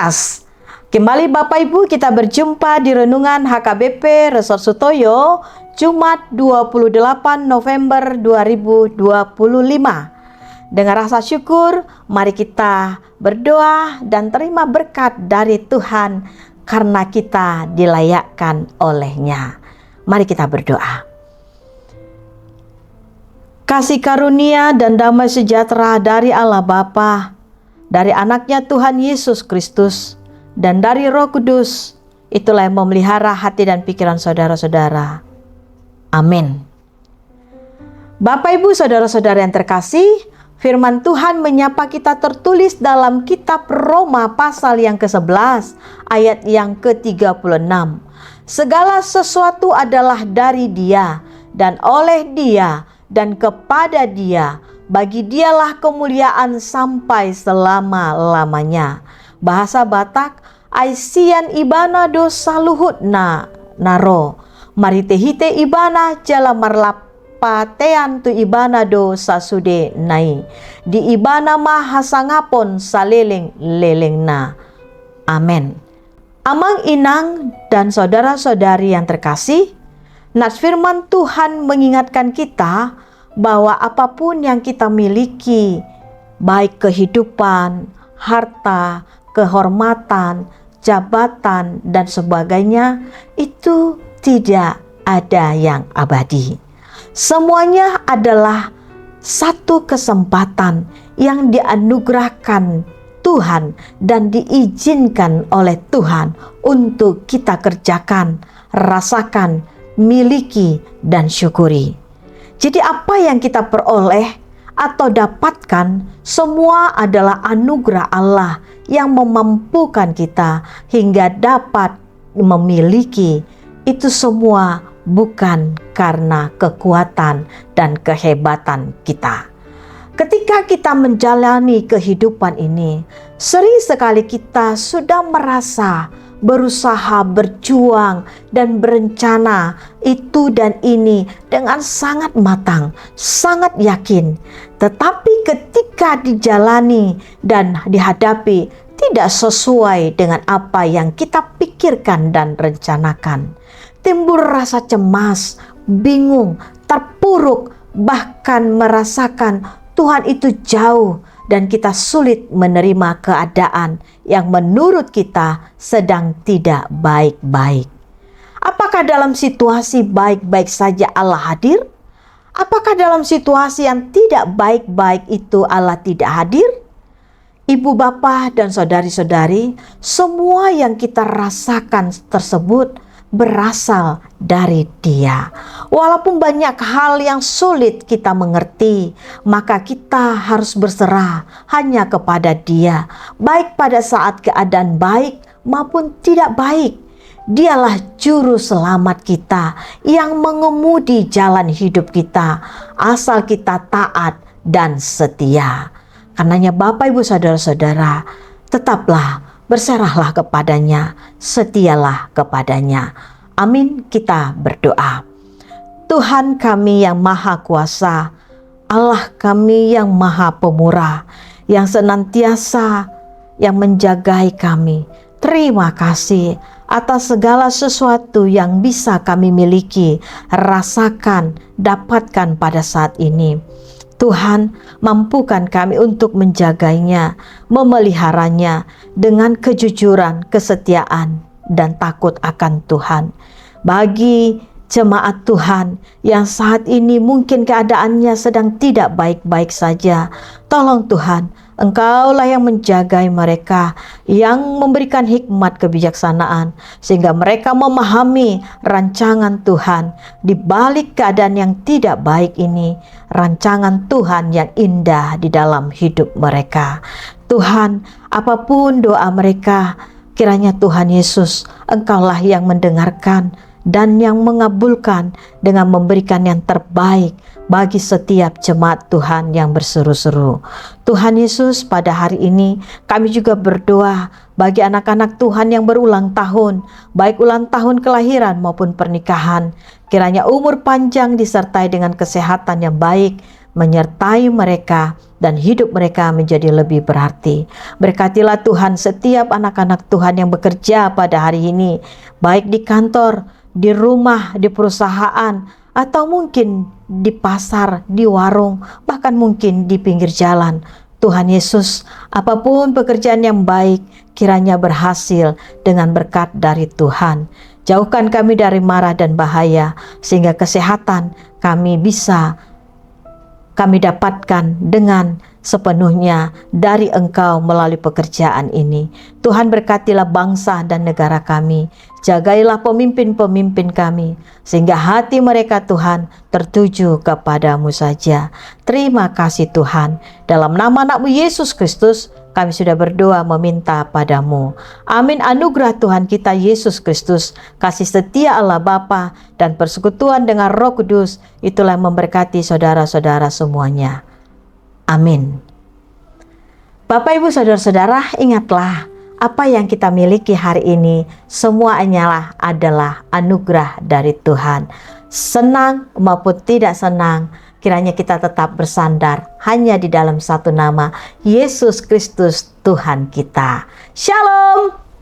Lukas. Kembali Bapak Ibu, kita berjumpa di Renungan HKBP Resort Sutoyo, Jumat 28 November 2025. Dengan rasa syukur, mari kita berdoa dan terima berkat dari Tuhan karena kita dilayakkan oleh-Nya. Mari kita berdoa. Kasih karunia dan damai sejahtera dari Allah Bapa, dari anaknya Tuhan Yesus Kristus, dan dari Roh Kudus, itulah yang memelihara hati dan pikiran saudara-saudara. Amin. Bapak Ibu saudara-saudara yang terkasih, firman Tuhan menyapa kita tertulis dalam kitab Roma pasal yang ke-11 ayat yang ke-36. Segala sesuatu adalah dari Dia dan oleh Dia dan kepada Dia. Bagi Dialah kemuliaan sampai selama-lamanya. Bahasa Batak, Aisian ibana dosa luhut naro. Maritehite ibana jala marlapatean tu ibana dosa sude nai. Di ibana mahasangapon saleleng-leleng na. Amin. Amang inang dan saudara-saudari yang terkasih, nas firman Tuhan mengingatkan kita bahwa apapun yang kita miliki, baik kehidupan, harta, kehormatan, jabatan, dan sebagainya, itu tidak ada yang abadi. Semuanya adalah satu kesempatan yang dianugerahkan Tuhan dan diizinkan oleh Tuhan untuk kita kerjakan, rasakan, miliki, dan syukuri. Jadi apa yang kita peroleh atau dapatkan semua adalah anugerah Allah yang memampukan kita hingga dapat memiliki itu semua, bukan karena kekuatan dan kehebatan kita. Ketika kita menjalani kehidupan ini, sering sekali kita sudah merasa berusaha, berjuang, dan berencana itu dan ini dengan sangat matang, sangat yakin. Tetapi ketika dijalani dan dihadapi tidak sesuai dengan apa yang kita pikirkan dan rencanakan, timbul rasa cemas, bingung, terpuruk, bahkan merasakan Tuhan itu jauh, dan kita sulit menerima keadaan yang menurut kita sedang tidak baik-baik. Apakah dalam situasi baik-baik saja Allah hadir? Apakah dalam situasi yang tidak baik-baik itu Allah tidak hadir? Ibu, bapak, dan saudari-saudari, semua yang kita rasakan tersebut berasal dari Dia. Walaupun banyak hal yang sulit kita mengerti, maka kita harus berserah hanya kepada Dia, baik pada saat keadaan baik maupun tidak baik. Dialah juru selamat kita yang mengemudi jalan hidup kita, asal kita taat dan setia. Karenanya Bapak Ibu saudara-saudara, tetaplah berserahlah kepadanya, setialah kepadanya. Amin, kita berdoa. Tuhan kami yang Maha Kuasa, Allah kami yang Maha Pemurah, yang senantiasa yang menjagai kami. Terima kasih atas segala sesuatu yang bisa kami miliki, rasakan, dapatkan pada saat ini. Tuhan, mampukan kami untuk menjaganya, memeliharanya dengan kejujuran, kesetiaan, dan takut akan Tuhan. Bagi jemaat Tuhan yang saat ini mungkin keadaannya sedang tidak baik-baik saja, tolong Tuhan, Engkaulah yang menjagai mereka, yang memberikan hikmat kebijaksanaan, sehingga mereka memahami rancangan Tuhan di balik keadaan yang tidak baik ini, rancangan Tuhan yang indah di dalam hidup mereka. Tuhan, apapun doa mereka, kiranya Tuhan Yesus, Engkaulah yang mendengarkan dan yang mengabulkan dengan memberikan yang terbaik bagi setiap jemaat Tuhan yang berseru-seru. Tuhan Yesus, pada hari ini kami juga berdoa bagi anak-anak Tuhan yang berulang tahun, baik ulang tahun kelahiran maupun pernikahan. Kiranya umur panjang disertai dengan kesehatan yang baik menyertai mereka dan hidup mereka menjadi lebih berarti. Berkatilah Tuhan setiap anak-anak Tuhan yang bekerja pada hari ini, baik di kantor, di rumah, di perusahaan, atau mungkin di pasar, di warung, bahkan mungkin di pinggir jalan. Tuhan Yesus, apapun pekerjaan yang baik, kiranya berhasil dengan berkat dari Tuhan. Jauhkan kami dari mara dan bahaya, sehingga kesehatan kami dapatkan dengan sepenuhnya dari Engkau melalui pekerjaan ini. Tuhan, berkatilah bangsa dan negara kami. Jagailah pemimpin-pemimpin kami, sehingga hati mereka Tuhan tertuju kepadamu saja. Terima kasih Tuhan. Dalam nama anak-Mu Yesus Kristus, kami sudah berdoa meminta padamu. Amin. Anugerah Tuhan kita Yesus Kristus, kasih setia Allah Bapa, dan persekutuan dengan Roh Kudus, itulah yang memberkati saudara-saudara semuanya. Amin. Bapak, Ibu, saudara-saudara, ingatlah, apa yang kita miliki hari ini semuanya adalah anugerah dari Tuhan. Senang maupun tidak senang, kiranya kita tetap bersandar hanya di dalam satu nama, Yesus Kristus Tuhan kita. Shalom.